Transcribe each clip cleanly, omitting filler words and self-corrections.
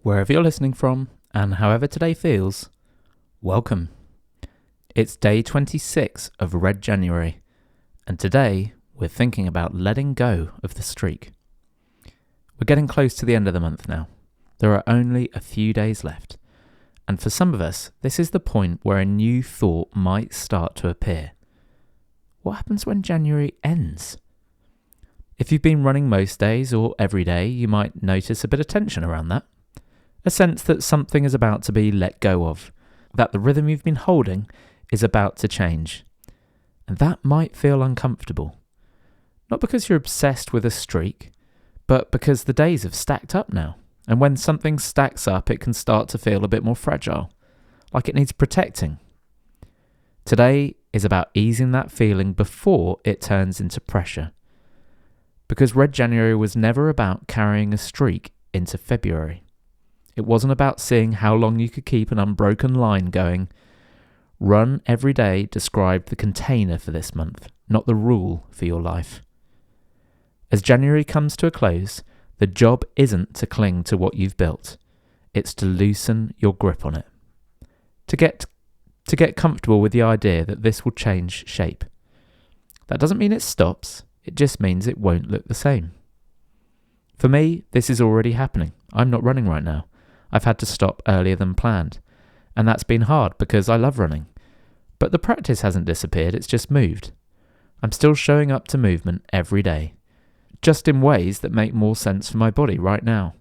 Wherever you're listening from, and however today feels, welcome. It's day 26 of Red January, and today we're thinking about letting go of the streak. We're getting close to the end of the month now. There are only a few days left, and for some of us, this is the point where a new thought might start to appear. What happens when January ends? If you've been running most days or every day, you might notice a bit of tension around that. A sense that something is about to be let go of, that the rhythm you've been holding is about to change. And that might feel uncomfortable. Not because you're obsessed with a streak, but because the days have stacked up now. And when something stacks up, it can start to feel a bit more fragile, like it needs protecting. Today is about easing that feeling before it turns into pressure. Because Red January was never about carrying a streak into February. It wasn't about seeing how long you could keep an unbroken line going. Run every day described the container for this month, not the rule for your life. As January comes to a close, the job isn't to cling to what you've built. It's to loosen your grip on it. To get comfortable with the idea that this will change shape. That doesn't mean it stops. It just means it won't look the same. For me, this is already happening. I'm not running right now. I've had to stop earlier than planned, and that's been hard because I love running. But the practice hasn't disappeared, it's just moved. I'm still showing up to movement every day, just in ways that make more sense for my body right now.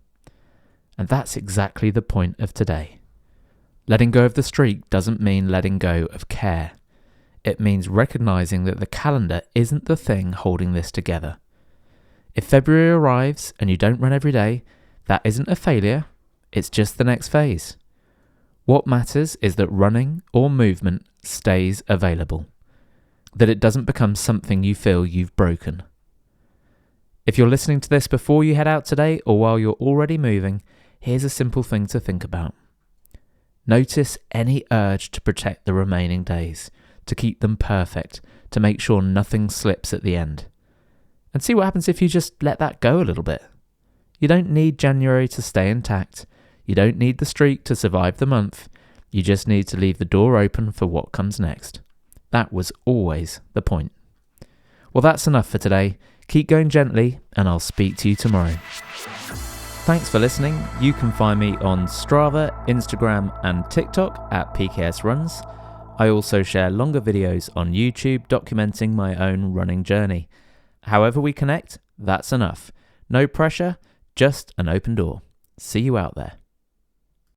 And that's exactly the point of today. Letting go of the streak doesn't mean letting go of care. It means recognizing that the calendar isn't the thing holding this together. If February arrives and you don't run every day, that isn't a failure. It's just the next phase. What matters is that running or movement stays available, that it doesn't become something you feel you've broken. If you're listening to this before you head out today or while you're already moving, here's a simple thing to think about. Notice any urge to protect the remaining days, to keep them perfect, to make sure nothing slips at the end. And see what happens if you just let that go a little bit. You don't need January to stay intact. You don't need the streak to survive the month. You just need to leave the door open for what comes next. That was always the point. Well, that's enough for today. Keep going gently, and I'll speak to you tomorrow. Thanks for listening. You can find me on Strava, Instagram, and TikTok at PKSRUNS. I also share longer videos on YouTube documenting my own running journey. However we connect, that's enough. No pressure, just an open door. See you out there.